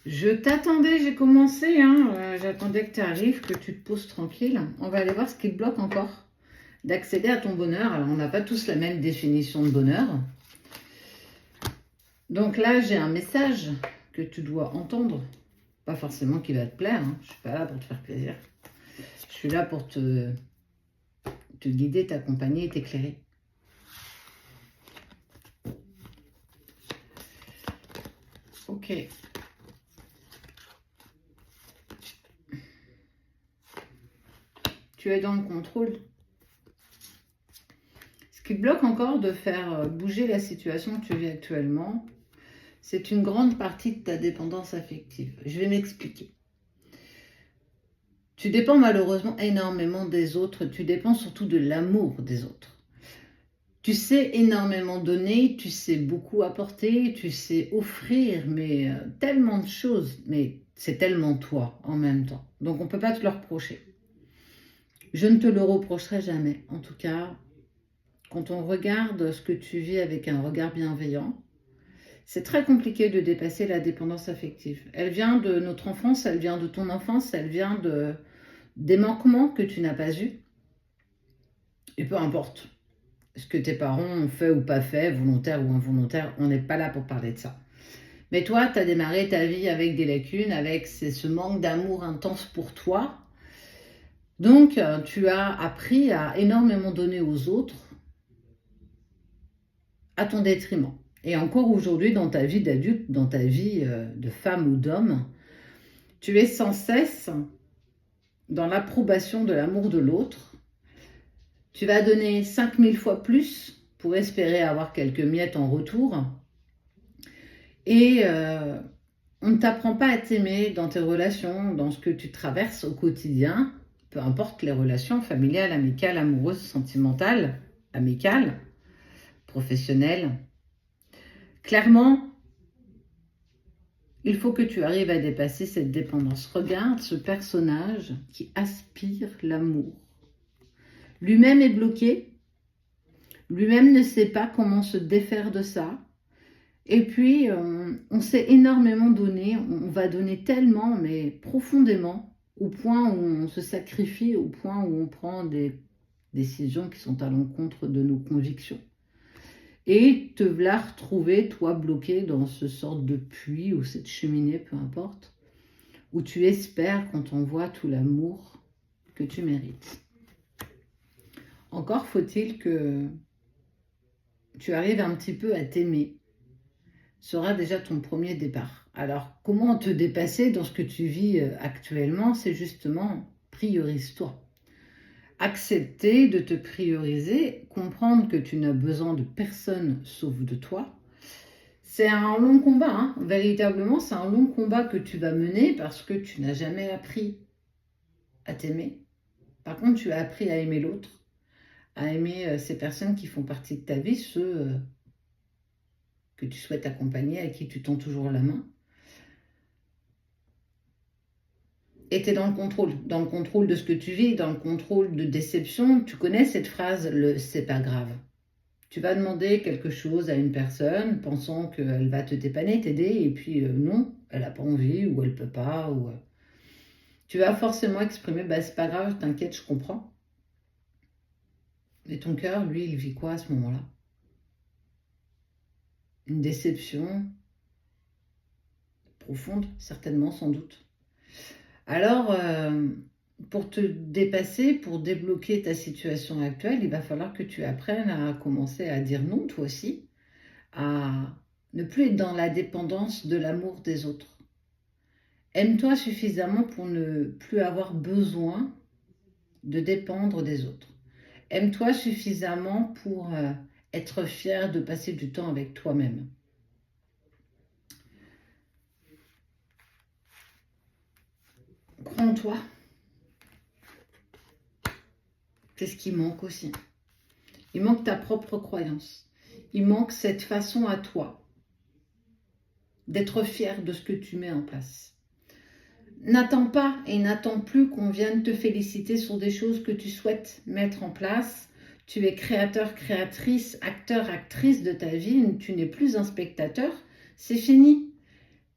Je t'attendais, j'ai commencé, hein. J'attendais que tu arrives, que tu te poses tranquille. On va aller voir ce qui te bloque encore d'accéder à ton bonheur. Alors, on n'a pas tous la même définition de bonheur. Donc là, j'ai un message que tu dois entendre. Pas forcément qui va te plaire, hein. Je ne suis pas là pour te faire plaisir. Je suis là pour te guider, t'accompagner et t'éclairer. Ok. Tu es dans le contrôle. Ce qui te bloque encore de faire bouger la situation que tu vis actuellement, c'est une grande partie de ta dépendance affective. Je vais m'expliquer. Tu dépends malheureusement énormément des autres, tu dépends surtout de l'amour des autres. Tu sais énormément donner, tu sais beaucoup apporter, tu sais offrir, mais tellement de choses, mais c'est tellement toi en même temps. Donc on ne peut pas te le reprocher. Je ne te le reprocherai jamais. En tout cas, quand on regarde ce que tu vis avec un regard bienveillant, c'est très compliqué de dépasser la dépendance affective. Elle vient de notre enfance, elle vient de ton enfance, elle vient des manquements que tu n'as pas eus. Et peu importe ce que tes parents ont fait ou pas fait, volontaire ou involontaire, on n'est pas là pour parler de ça. Mais toi, tu as démarré ta vie avec des lacunes, avec ce manque d'amour intense pour toi. Donc, tu as appris à énormément donner aux autres à ton détriment. Et encore aujourd'hui, dans ta vie d'adulte, dans ta vie de femme ou d'homme, tu es sans cesse dans l'approbation de l'amour de l'autre. Tu vas donner 5000 fois plus pour espérer avoir quelques miettes en retour. Et on ne t'apprend pas à t'aimer dans tes relations, dans ce que tu traverses au quotidien, peu importe les relations familiales, amicales, amoureuses, sentimentales, amicales, professionnelles. Clairement, il faut que tu arrives à dépasser cette dépendance. Regarde ce personnage qui aspire l'amour. Lui-même est bloqué, lui-même ne sait pas comment se défaire de ça. Et puis, on s'est énormément donné, on va donner tellement, mais profondément, au point où on se sacrifie, au point où on prend des décisions qui sont à l'encontre de nos convictions. Et te voilà retrouver, toi, bloqué dans ce sorte de puits ou cette cheminée, peu importe, où tu espères qu'on t'envoie tout l'amour que tu mérites. Encore faut-il que tu arrives un petit peu à t'aimer. Sera déjà ton premier départ. Alors, comment te dépasser dans ce que tu vis actuellement? C'est justement, priorise-toi. Accepter de te prioriser, comprendre que tu n'as besoin de personne sauf de toi. C'est un long combat, hein. Véritablement, c'est un long combat que tu vas mener parce que tu n'as jamais appris à t'aimer. Par contre, tu as appris à aimer l'autre, à aimer ces personnes qui font partie de ta vie, ceux que tu souhaites accompagner, à qui tu tends toujours la main. Et tu es dans le contrôle de ce que tu vis, dans le contrôle de déception. Tu connais cette phrase, le c'est pas grave. Tu vas demander quelque chose à une personne pensant qu'elle va te dépanner, t'aider, et puis non, elle n'a pas envie ou elle peut pas. Tu vas forcément exprimer, bah c'est pas grave, t'inquiète, je comprends. Mais ton cœur, lui, il vit quoi à ce moment-là? Une déception profonde, certainement, sans doute. Alors, pour te dépasser, pour débloquer ta situation actuelle, il va falloir que tu apprennes à commencer à dire non, toi aussi, à ne plus être dans la dépendance de l'amour des autres. Aime-toi suffisamment pour ne plus avoir besoin de dépendre des autres. Aime-toi suffisamment pour être fier de passer du temps avec toi-même. Crois en toi. C'est ce qui manque aussi. Il manque ta propre croyance. Il manque cette façon à toi d'être fier de ce que tu mets en place. N'attends pas et n'attends plus qu'on vienne te féliciter sur des choses que tu souhaites mettre en place. Tu es créateur, créatrice, acteur, actrice de ta vie. Tu n'es plus un spectateur. C'est fini.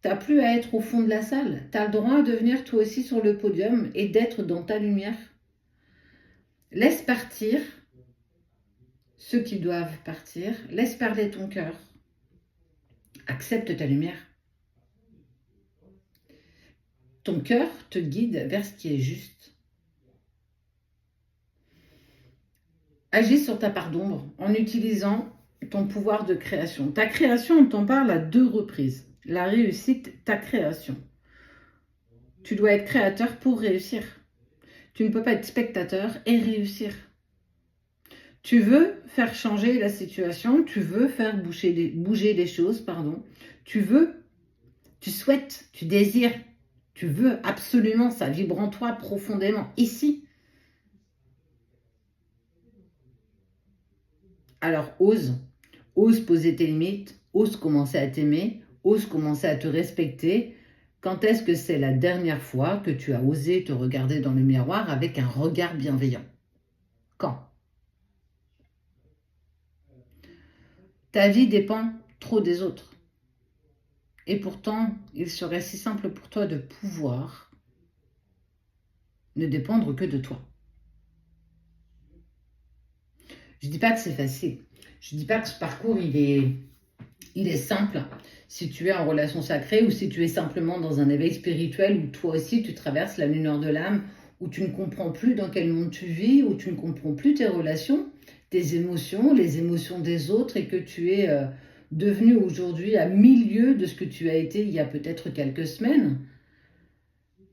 Tu n'as plus à être au fond de la salle. Tu as le droit de venir toi aussi sur le podium et d'être dans ta lumière. Laisse partir ceux qui doivent partir. Laisse parler ton cœur. Accepte ta lumière. Ton cœur te guide vers ce qui est juste. Agis sur ta part d'ombre en utilisant ton pouvoir de création. Ta création, on t'en parle à 2 reprises. La réussite, ta création. Tu dois être créateur pour réussir. Tu ne peux pas être spectateur et réussir. Tu veux faire changer la situation, tu veux faire bouger les choses, pardon. Tu souhaites, tu désires, tu veux absolument, ça vibre en toi profondément, ici. Alors ose poser tes limites, ose commencer à t'aimer, ose commencer à te respecter. Quand est-ce que c'est la dernière fois que tu as osé te regarder dans le miroir avec un regard bienveillant? Quand? Ta vie dépend trop des autres. Et pourtant, il serait si simple pour toi de pouvoir ne dépendre que de toi. Je ne dis pas que c'est facile. Je ne dis pas que ce parcours, il est simple si tu es en relation sacrée ou si tu es simplement dans un éveil spirituel où toi aussi tu traverses la lumière de l'âme, où tu ne comprends plus dans quel monde tu vis, où tu ne comprends plus tes relations, tes émotions, les émotions des autres et que tu es devenu aujourd'hui à milieu de ce que tu as été il y a peut-être quelques semaines.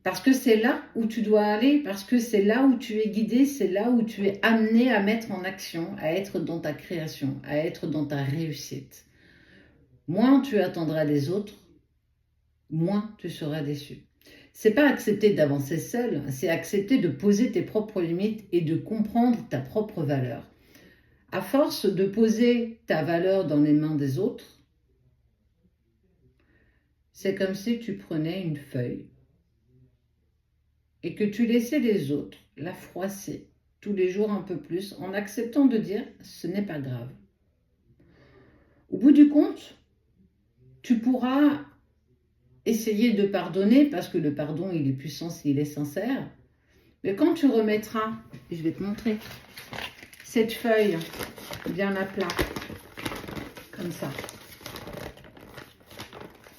Parce que c'est là où tu dois aller, parce que c'est là où tu es guidé, c'est là où tu es amené à mettre en action, à être dans ta création, à être dans ta réussite. Moins tu attendras des autres, moins tu seras déçu. C'est pas accepter d'avancer seul, c'est accepter de poser tes propres limites et de comprendre ta propre valeur. À force de poser ta valeur dans les mains des autres, c'est comme si tu prenais une feuille et que tu laissais les autres la froisser tous les jours un peu plus en acceptant de dire « ce n'est pas grave ». Au bout du compte, tu pourras essayer de pardonner parce que le pardon, il est puissant s'il est sincère. Mais quand tu remettras, je vais te montrer, cette feuille bien à plat, comme ça.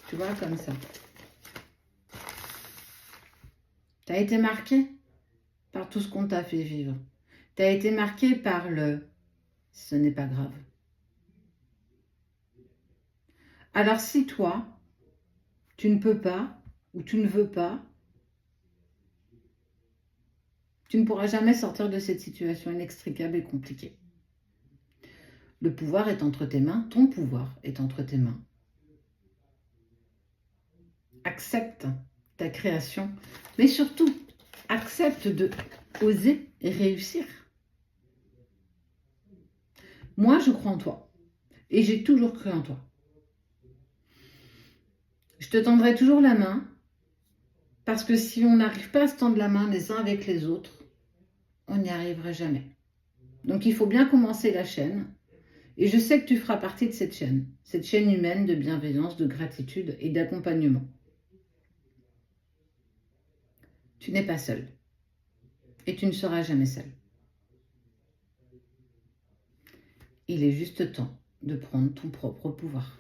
Tu vois, comme ça. Tu as été marqué par tout ce qu'on t'a fait vivre. Tu as été marqué par le « ce n'est pas grave ». Alors si toi, tu ne peux pas ou tu ne veux pas, tu ne pourras jamais sortir de cette situation inextricable et compliquée. Le pouvoir est entre tes mains, ton pouvoir est entre tes mains. Accepte ta création, mais surtout, accepte de oser et réussir. Moi, je crois en toi et j'ai toujours cru en toi. Je te tendrai toujours la main parce que si on n'arrive pas à se tendre la main les uns avec les autres, on n'y arrivera jamais. Donc, il faut bien commencer la chaîne. Et je sais que tu feras partie de cette chaîne humaine de bienveillance, de gratitude et d'accompagnement. Tu n'es pas seul. Et tu ne seras jamais seul. Il est juste temps de prendre ton propre pouvoir.